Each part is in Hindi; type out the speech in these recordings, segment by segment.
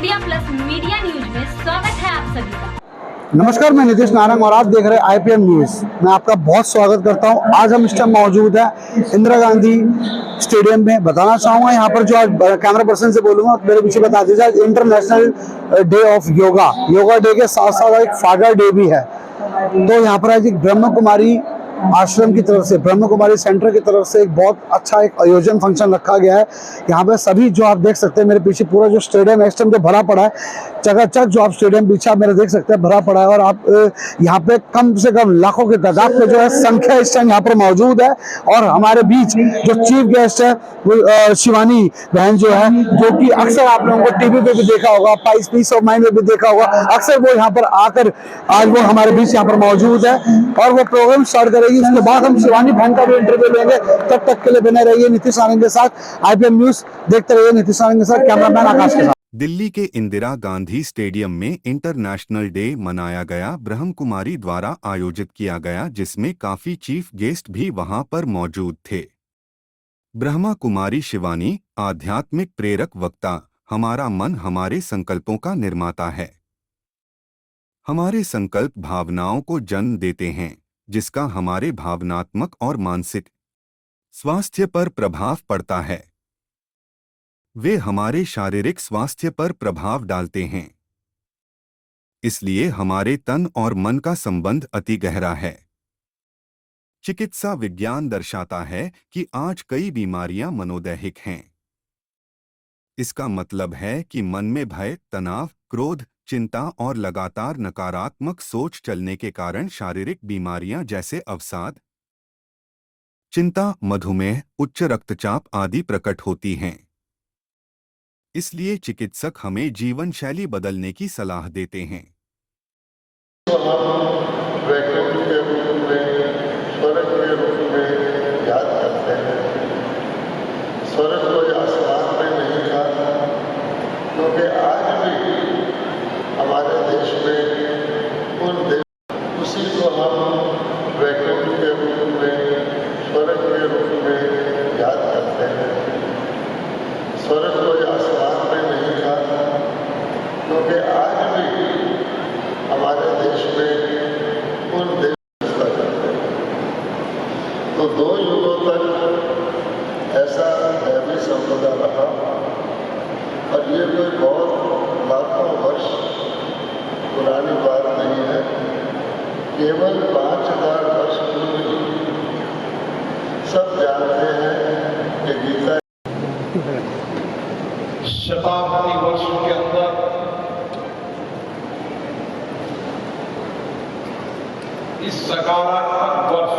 इंडिया प्लस मीडिया न्यूज में स्वागत है आप सभी का। नमस्कार, मैं नितीश नारंग और आप देख रहे हैं आईपीएम न्यूज। मैं आपका बहुत स्वागत करता हूं। आज हम इस टाइम मौजूद है इंदिरा गांधी स्टेडियम में। बताना चाहूंगा यहाँ पर जो आज कैमरा पर्सन से बोलूंगा मेरे पीछे बता दीजिए, आज international day of yoga day के साथ साथ एक फादर डे भी है। तो यहाँ पर आज एक ब्रह्म कुमारी आश्रम की तरफ से, ब्रह्म कुमारी सेंटर की तरफ से एक बहुत अच्छा एक आयोजन फंक्शन रखा गया है। यहाँ पे सभी जो आप देख सकते हैं मेरे पीछे पूरा जो स्टेडियम है इस टाइम जो भरा पड़ा है, चकाचक जो आप स्टेडियम पीछे आप मेरे देख सकते हैं भरा पड़ा है। और आप यहाँ पे कम से कम लाखों की तादाद में जो है संख्या इस टाइम यहाँ पर मौजूद है। और हमारे बीच जो चीफ गेस्ट है वो शिवानी बहन जो है, जो कि अक्सर आप लोगों को टीवी पे भी देखा होगा, पीस ऑफ माइंड में भी देखा होगा। अक्सर वो यहाँ पर आकर आज वो हमारे बीच यहाँ पर मौजूद है और वो प्रोग्राम स्टार्ट करेगी। इसके बाद हम शिवानी बहन का भी इंटरव्यू लेंगे। तब तक के लिए बने रहिए नितीश नारंग के साथ। आईपीएम न्यूज देखते रहिए नितीश नारंग के साथ, कैमरामैन आकाश के साथ। दिल्ली के इंदिरा गांधी स्टेडियम में इंटरनेशनल डे मनाया गया। ब्रह्म कुमारी द्वारा आयोजित किया गया, जिसमें काफी चीफ गेस्ट भी वहां पर मौजूद थे। ब्रह्मा कुमारी शिवानी आध्यात्मिक प्रेरक वक्ता। हमारा मन हमारे संकल्पों का निर्माता है। हमारे संकल्प भावनाओं को जन्म देते हैं, जिसका हमारे भावनात्मक और मानसिक स्वास्थ्य पर प्रभाव पड़ता है। वे हमारे शारीरिक स्वास्थ्य पर प्रभाव डालते हैं। इसलिए हमारे तन और मन का संबंध अति गहरा है। चिकित्सा विज्ञान दर्शाता है कि आज कई बीमारियां मनोदैहिक हैं। इसका मतलब है कि मन में भय, तनाव, क्रोध, चिंता और लगातार नकारात्मक सोच चलने के कारण शारीरिक बीमारियां जैसे अवसाद, चिंता, मधुमेह, उच्च रक्तचाप आदि प्रकट होती हैं। इसलिए चिकित्सक हमें जीवन शैली बदलने की सलाह देते हैं। तो हम वैकुंठ के रूप में, स्वर्ग के रूप में याद करते हैं। स्वर्ग कोई आसमान में नहीं था, क्योंकि आज भी हमारे देश में उसी को हम वैकुंठ के रूप में, स्वर्ग के रूप में याद करते हैं। स्वर्ग कोई आसमान में नहीं था, क्योंकि आज भी हमारे देश में उन देश करते हैं। तो 2 युगों तक ऐसा दैवी संपदा रहा और ये कोई बहुत लाखों वर्ष पुरानी बात नहीं है। केवल 5000 वर्ष पूर्व सब जानते हैं कि गीता शताब्दी वर्ष के अंदर इस सकारात्मक वर्ष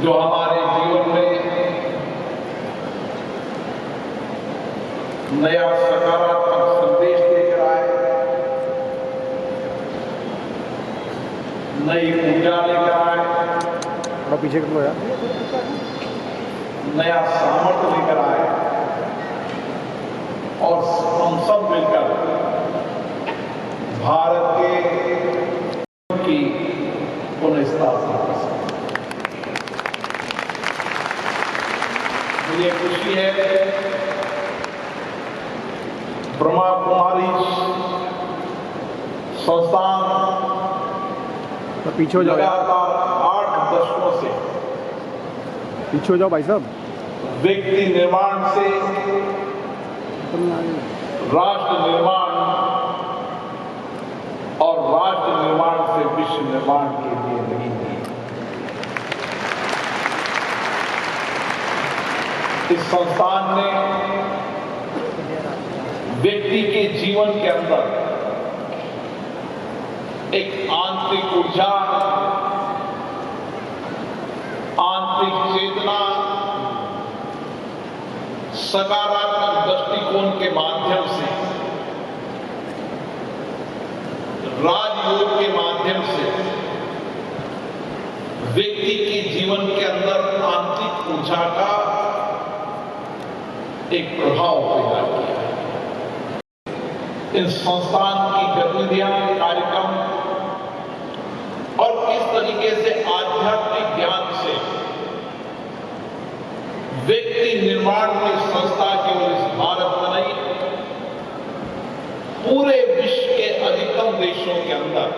जो हमारे जीवन में नया सकारात्मक संदेश लेकर आए, नई ऊर्जा लेकर आए, पीछे कर लो यार, नया सामर्थ्य लेकर आए और हम सब मिलकर भारत की पुनः स्थापना कर सकते। मुझे खुशी है ब्रह्मा कुमारी संस्थान पीछे हो जाओ, लगातार 8 दशकों से पीछे हो जाओ भाई साहब। व्यक्ति निर्माण से राष्ट्र निर्माण और राष्ट्र निर्माण से विश्व निर्माण के लिए लगी थी। इस संस्थान ने व्यक्ति के जीवन के अंदर एक आंतरिक ऊर्जा, आंतरिक चेतना, सकारात्मक दृष्टिकोण के माध्यम से, राजयोग के माध्यम से व्यक्ति के जीवन के अंदर आंतरिक ऊर्जा का एक प्रभाव पैदा किया है। इन संस्थान की गतिविधियां, कार्यक्रम और किस तरीके से आध्यात्मिक ज्ञान से व्यक्ति निर्माण में संस्था केवल 55 देशों के अंदर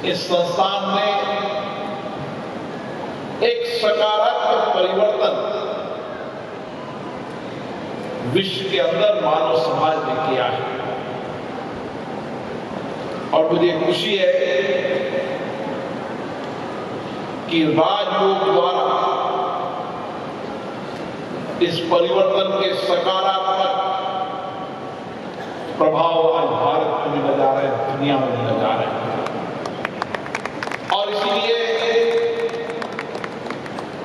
इस संस्थान ने एक सकारात्मक परिवर्तन विश्व के अंदर मानव समाज ने किया है। और मुझे खुशी है कि राजयोग द्वारा इस परिवर्तन के सकारात्मक प्रभाव आज भारत में मिला जा रहे हैं, दुनिया में मिला जा रहे हैं। और इसलिए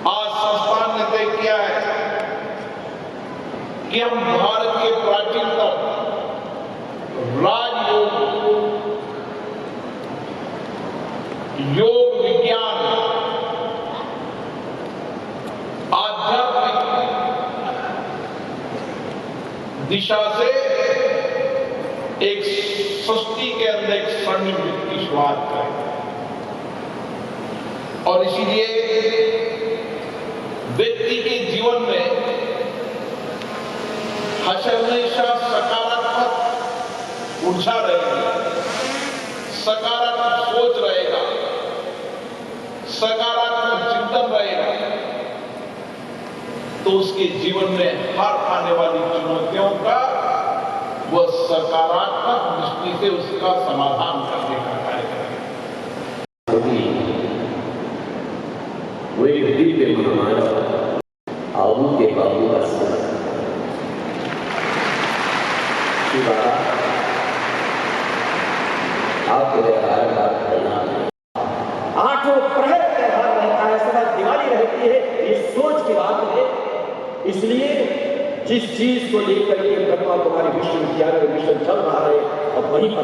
आज संस्थान ने तय किया है कि हम भारत के प्राचीनतम राजयोग, योग विज्ञान, आध्यात्मिक दिशा से एक सृष्टि के अंदर एक स्वर्णिम युग की शुरुआत करें। और इसीलिए व्यक्ति के जीवन में हमेशा सकारात्मक ऊर्जा रहेगी, सकारात्मक सोच रहेगा, सकारात्मक चिंतन रहेगा, तो उसके जीवन में हर आने वाली चुनौतियों का वह सकारात्मक दृष्टि से उसका समाधान करने का कार्य करेगा। वो एक दिव्य महामानव आबू के बाबू का स्मरण। आपको व्यवहार का परिणाम 8 प्रहर त्योहार रहता है, सदा दिवाली रहती है, ये सोच की बात है। इसलिए जिस चीज को लेकर के ब्रह्मा कुमारी विश्वविद्यालय मिशन चल रहा है, अब वहीं पर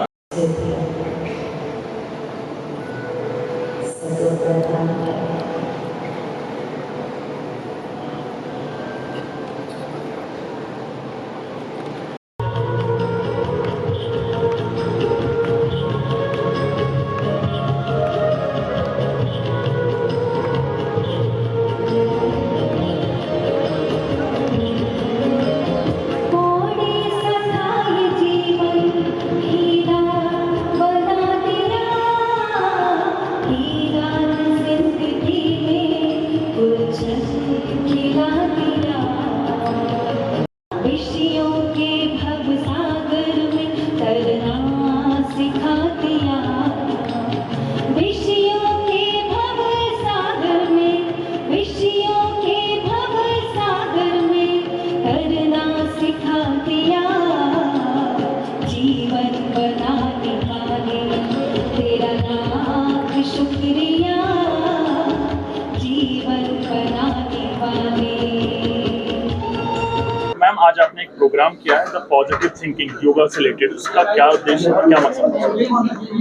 आज आपने एक प्रोग्राम किया है द पॉजिटिव थिंकिंग योगा से रिलेटेड, उसका क्या उद्देश्य है, क्या मकसद है?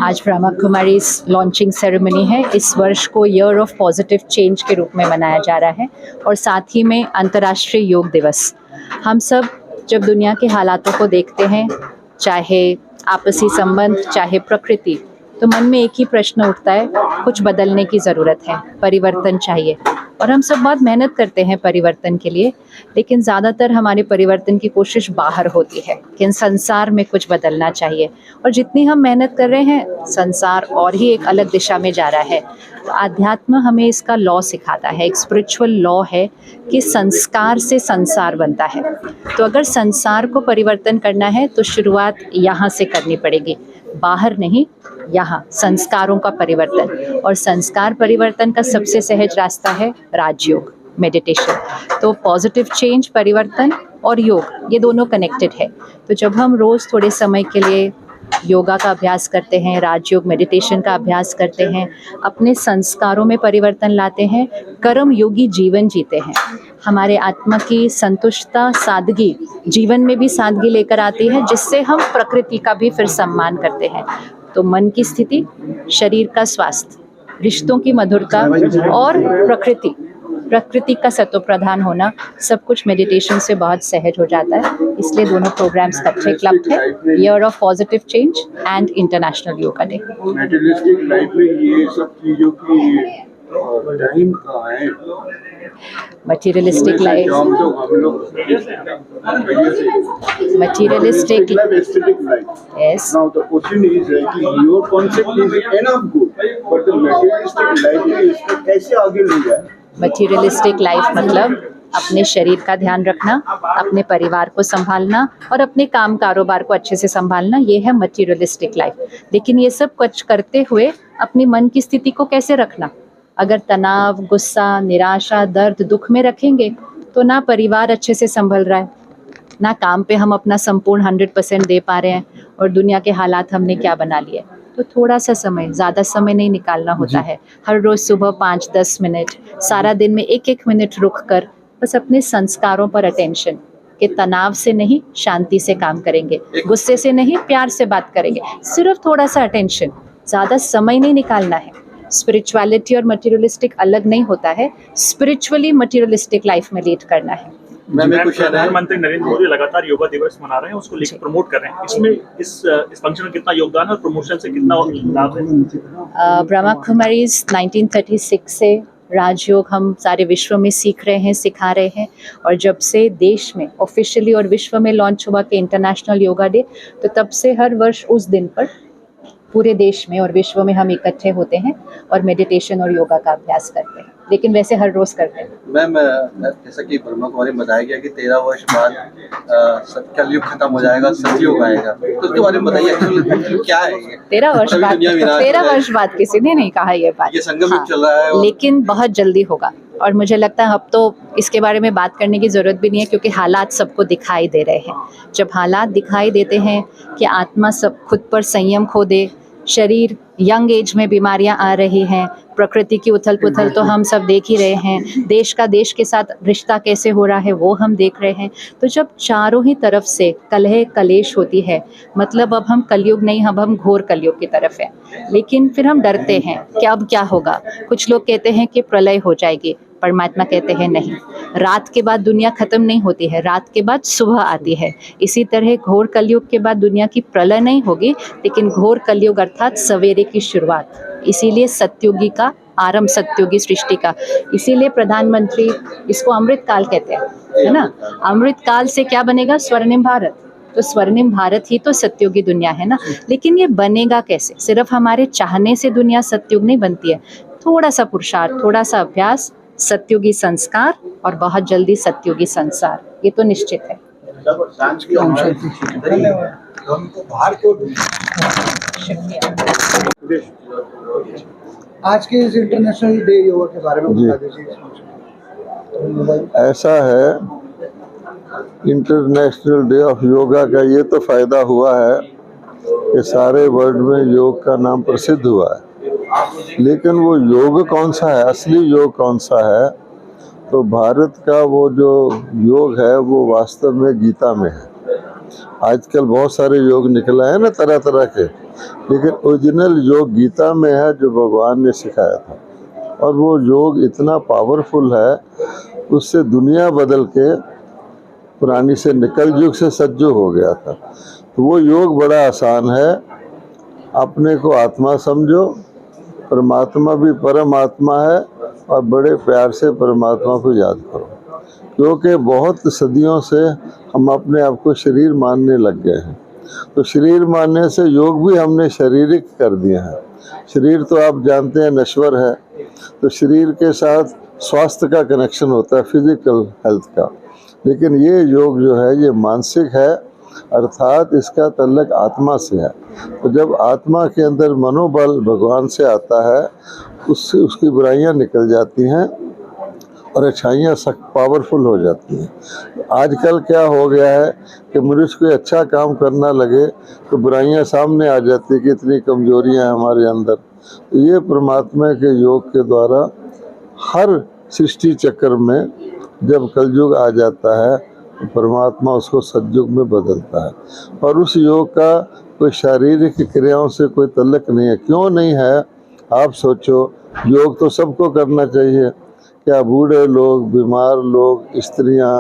आज ब्रह्मा कुमारी लॉन्चिंग सेरेमनी है। इस वर्ष को ईयर ऑफ पॉजिटिव चेंज के रूप में मनाया जा रहा है और साथ ही में अंतर्राष्ट्रीय योग दिवस। हम सब जब दुनिया के हालातों को देखते हैं, चाहे आपसी संबंध, चाहे प्रकृति, तो मन में एक ही प्रश्न उठता है, कुछ बदलने की ज़रूरत है, परिवर्तन चाहिए। और हम सब बहुत मेहनत करते हैं परिवर्तन के लिए, लेकिन ज़्यादातर हमारे परिवर्तन की कोशिश बाहर होती है कि संसार में कुछ बदलना चाहिए। और जितनी हम मेहनत कर रहे हैं, संसार और ही एक अलग दिशा में जा रहा है। तो आध्यात्म हमें इसका लॉ सिखाता है, एक स्पिरिचुअल लॉ है कि संस्कार से संसार बनता है। तो अगर संसार को परिवर्तन करना है तो शुरुआत यहाँ से करनी पड़ेगी, बाहर नहीं, यहाँ संस्कारों का परिवर्तन। और संस्कार परिवर्तन का सबसे सहज रास्ता है राजयोग, मेडिटेशन। तो पॉजिटिव चेंज, परिवर्तन और योग, ये दोनों कनेक्टेड है। तो जब हम रोज़ थोड़े समय के लिए योगा का अभ्यास करते हैं, राजयोग मेडिटेशन का अभ्यास करते हैं, अपने संस्कारों में परिवर्तन लाते हैं, कर्म योगी जीवन जीते हैं, हमारे आत्मा की संतुष्टता, सादगी, जीवन में भी सादगी लेकर आती है, जिससे हम प्रकृति का भी फिर सम्मान करते हैं। तो मन की स्थिति, शरीर का स्वास्थ्य, रिश्तों की मधुरता और प्रकृति का सत्व प्रधान होना, सब कुछ मेडिटेशन से बहुत सहज हो जाता है। इसलिए दोनों प्रोग्राम्स इकट्ठे क्लब है, year of positive change and international yoga day. Materialistic life में ये सब चीजों की टाइम कहाँ है? Materialistic life, materialistic, yes, Now the question is कि your concept is enough good, but the materialistic life में इसको कैसे आगे ले जाए? मटीरियलिस्टिक लाइफ मतलब अपने शरीर का ध्यान रखना, अपने परिवार को संभालना और अपने काम कारोबार को अच्छे से संभालना, ये है मटीरियलिस्टिक लाइफ। लेकिन ये सब कुछ करते हुए अपनी मन की स्थिति को कैसे रखना? अगर तनाव, गुस्सा, निराशा, दर्द, दुख में रखेंगे तो ना परिवार अच्छे से संभल रहा है, ना काम पे हम अपना संपूर्ण 100% दे पा रहे हैं, और दुनिया के हालात हमने क्या बना लिए। तो थोड़ा सा समय, ज़्यादा समय नहीं निकालना होता है। हर रोज़ सुबह 5-10 मिनट, सारा दिन में 1-1 मिनट रुक कर बस अपने संस्कारों पर अटेंशन, कि तनाव से नहीं शांति से काम करेंगे, गुस्से से नहीं प्यार से बात करेंगे, सिर्फ थोड़ा सा अटेंशन, ज़्यादा समय नहीं निकालना है। स्पिरिचुअलिटी और मटीरियलिस्टिक अलग नहीं होता है, स्पिरिचुअली मटीरियलिस्टिक लाइफ में लीड करना है। प्रधानमंत्री नरेंद्र मोदी लगातार योगा दिवस मना रहे हैं, उसको लेकर प्रमोट कर रहे हैं। इसमें इस फंक्शन में कितना योगदान है और प्रमोशन से कितना लाभ है? ब्रह्मा कुमारीज 1936 से राजयोग हम सारे विश्व में सीख रहे हैं, सिखा रहे हैं, और जब से देश में ऑफिशियली और विश्व में लॉन्च हुआ कि इंटरनेशनल योगा डे, तो तब से हर वर्ष उस दिन पर पूरे देश में और विश्व में हम इकट्ठे होते हैं और मेडिटेशन और योगा का अभ्यास करते हैं। लेकिन वैसे हर रोज करते हैं। मैम, जैसा कि ब्रह्मा कुमारी में बताया गया कि 13 वर्ष बाद कलयुग खत्म हो जाएगा, सतयुग आएगा, तो उसके बारे में बताइए एक्चुअली क्या है ये? 13 वर्ष बाद किसी ने नहीं कहा ये बात। ये संगम युग चल रहा है लेकिन बहुत जल्दी होगा, और मुझे लगता है अब तो इसके बारे में बात करने की ज़रूरत भी नहीं है, क्योंकि हालात सबको दिखाई दे रहे हैं। जब हालात दिखाई देते हैं कि आत्मा सब खुद पर संयम खो दे, शरीर यंग एज में बीमारियां आ रही हैं, प्रकृति की उथल पुथल तो हम सब देख ही रहे हैं, देश का देश के साथ रिश्ता कैसे हो रहा है वो हम देख रहे हैं। तो जब चारों ही तरफ से कलह कलेश होती है, मतलब अब हम कलयुग नहीं, अब हम घोर कलयुग की तरफ है। लेकिन फिर हम डरते हैं कि अब क्या होगा। कुछ लोग कहते हैं कि प्रलय हो जाएगी, परमात्मा कहते हैं नहीं, रात के बाद दुनिया खत्म नहीं होती है, रात के बाद सुबह आती है। इसी तरह घोर कलयुग के बाद दुनिया की प्रलय नहीं होगी, लेकिन घोर कलयुग अर्थात सवेरे की शुरुआत। इसीलिए सतयुगी का आरंभ, सतयुगी सृष्टि का, इसीलिए प्रधानमंत्री इसको अमृत काल कहते हैं, है ना। अमृत काल से क्या बनेगा? स्वर्णिम भारत। तो स्वर्णिम भारत ही तो सतयुगी दुनिया है ना। लेकिन ये बनेगा कैसे? सिर्फ हमारे चाहने से दुनिया सतयुग नहीं बनती है। थोड़ा सा पुरुषार्थ, थोड़ा सा अभ्यास, सतयुगी संस्कार और बहुत जल्दी सतयुगी संसार, ये तो निश्चित है। आज के इस इंटरनेशनल डे योगा के बारे में बता दीजिए। ऐसा है, इंटरनेशनल डे ऑफ योगा का ये तो फायदा हुआ है कि सारे वर्ल्ड में योग का नाम प्रसिद्ध हुआ है, लेकिन वो योग कौन सा है, असली योग कौन सा है? तो भारत का वो जो योग है वो वास्तव में गीता में है। आजकल बहुत सारे योग निकला है ना, तरह तरह के, लेकिन ओरिजिनल योग गीता में है, जो भगवान ने सिखाया था। और वो योग इतना पावरफुल है, उससे दुनिया बदल के पुरानी से निकल युग से सज्जो हो गया था। तो वो योग बड़ा आसान है। अपने को आत्मा समझो, परमात्मा भी परमात्मा है, और बड़े प्यार से परमात्मा को याद करो, क्योंकि बहुत सदियों से हम अपने आप को शरीर मानने लग गए हैं। तो शरीर मानने से योग भी हमने शारीरिक कर दिया है। शरीर तो आप जानते हैं नश्वर है, तो शरीर के साथ स्वास्थ्य का कनेक्शन होता है, फिजिकल हेल्थ का। लेकिन ये योग जो है ये मानसिक है, अर्थात इसका तल्लक आत्मा से है। तो जब आत्मा के अंदर मनोबल भगवान से आता है, उससे उसकी बुराइयां निकल जाती हैं और अच्छाइयाँ सख्त पावरफुल हो जाती हैं। आजकल क्या हो गया है कि मनुष्य कोई अच्छा काम करना लगे तो बुराइयां सामने आ जाती है कि इतनी कमजोरियां हैं हमारे अंदर। तो ये परमात्मा के योग के द्वारा हर सृष्टि चक्र में जब कलयुग आ जाता है तो परमात्मा उसको सतयुग में बदलता है। और उस योग का कोई शारीरिक क्रियाओं से कोई तल्लक नहीं है। क्यों नहीं है? आप सोचो, योग तो सबको करना चाहिए। क्या बूढ़े लोग, बीमार लोग, स्त्रियां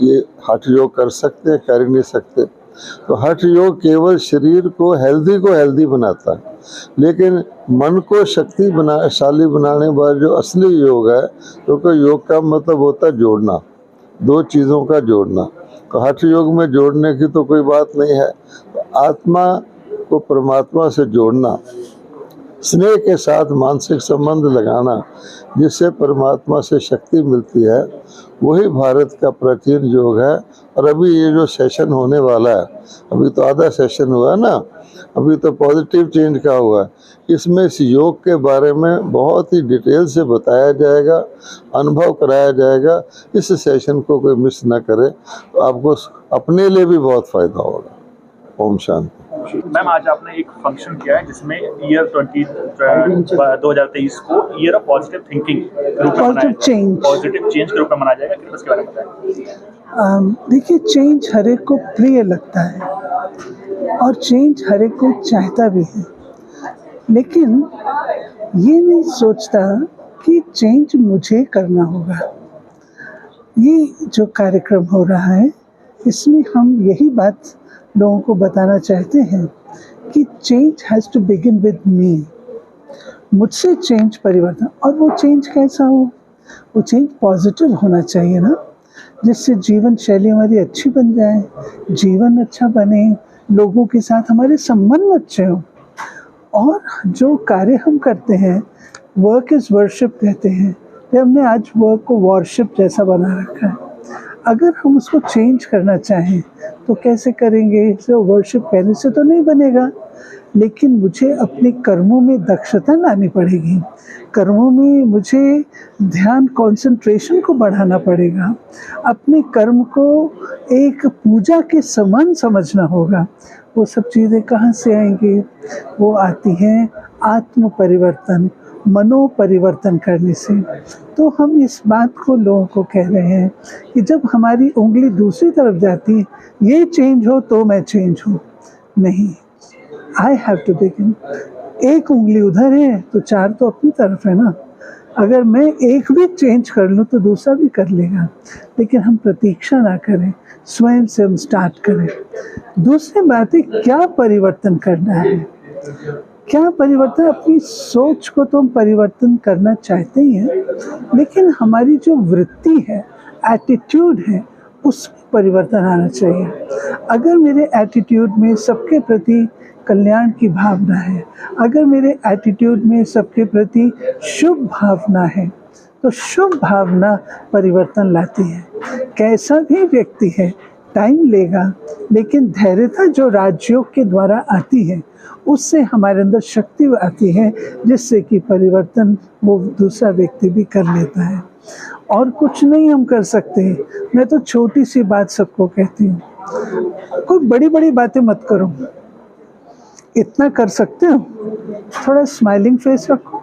ये हठ योग कर सकते हैं? कर नहीं सकते। तो हठ योग केवल शरीर को हेल्दी बनाता है। लेकिन मन को शक्तिशाली बनाने वाला जो असली योग है, क्योंकि योग का मतलब होता है जोड़ना, दो चीज़ों का जोड़ना। तो हठ योग में जोड़ने की तो कोई बात नहीं है, आत्मा को परमात्मा से जोड़ना, स्नेह के साथ मानसिक संबंध लगाना, जिससे परमात्मा से शक्ति मिलती है, वही भारत का प्राचीन योग है। और अभी ये जो सेशन होने वाला है, अभी तो आधा सेशन हुआ है ना, अभी तो पॉजिटिव चेंज का हुआ है, इसमें इस योग के बारे में बहुत ही डिटेल से बताया जाएगा, अनुभव कराया जाएगा। इस सेशन को कोई मिस ना करे, तो आपको अपने लिए भी बहुत फायदा होगा। ओम शांति। मैम, आज आपने एक फंक्शन किया है जिसमें ईयर 2023 को ईयर ऑफ पॉजिटिव थिंकिंग के रूप में मनाया जाएगा, पॉजिटिव चेंज के रूप में मनाया जाएगा। कृपया इसके बारे में बताएं। देखिए, चेंज हर एक को प्रिय लगता है और चेंज हर एक को चाहता भी है, लेकिन ये नहीं सोचता कि चेंज मुझे करना होगा। ये जो कार्यक्रम हो रहा है, इसमें हम यही बात लोगों को बताना चाहते हैं कि change has to begin with me. मुझसे चेंज परिवर्तन, और वो चेंज कैसा हो? वो चेंज पॉजिटिव होना चाहिए ना, जिससे जीवन शैली हमारी अच्छी बन जाए, जीवन अच्छा बने, लोगों के साथ हमारे संबंध अच्छे हों। और जो कार्य हम करते हैं, वर्क इज़ वर्शिप कहते हैं, हमने आज वर्क को वॉरशिप जैसा बना रखा है। अगर हम उसको चेंज करना चाहें तो कैसे करेंगे? इसे वर्शिप कहने से तो नहीं बनेगा, लेकिन मुझे अपने कर्मों में दक्षता लानी पड़ेगी, कर्मों में मुझे ध्यान कंसंट्रेशन को बढ़ाना पड़ेगा, अपने कर्म को एक पूजा के समान समझना होगा। वो सब चीज़ें कहाँ से आएंगी? वो आती हैं आत्म परिवर्तन, मनो परिवर्तन करने से। तो हम इस बात को लोगों को कह रहे हैं कि जब हमारी उंगली दूसरी तरफ जाती है, ये चेंज हो तो मैं चेंज हूँ, नहीं, आई हैव टू बिगिन। एक उंगली उधर है तो चार तो अपनी तरफ है ना। अगर मैं एक भी चेंज कर लूँ तो दूसरा भी कर लेगा, लेकिन हम प्रतीक्षा ना करें, स्वयं से हम स्टार्ट करें। दूसरी बात है, क्या परिवर्तन करना है? क्या परिवर्तन? अपनी सोच को तो हम परिवर्तन करना चाहते ही हैं, लेकिन हमारी जो वृत्ति है, एटीट्यूड है, उसमें परिवर्तन आना चाहिए। अगर मेरे एटीट्यूड में सबके प्रति कल्याण की भावना है, अगर मेरे एटीट्यूड में सबके प्रति शुभ भावना है, तो शुभ भावना परिवर्तन लाती है। कैसा भी व्यक्ति है, टाइम लेगा, लेकिन धैर्यता जो राजयोग के द्वारा आती है, उससे हमारे अंदर शक्ति आती है, जिससे कि परिवर्तन वो दूसरा व्यक्ति भी कर लेता है। और कुछ नहीं हम कर सकते। मैं तो छोटी सी बात सबको कहती हूँ, कोई बड़ी बड़ी बातें मत करो, इतना कर सकते हो, थोड़ा स्माइलिंग फेस रखो,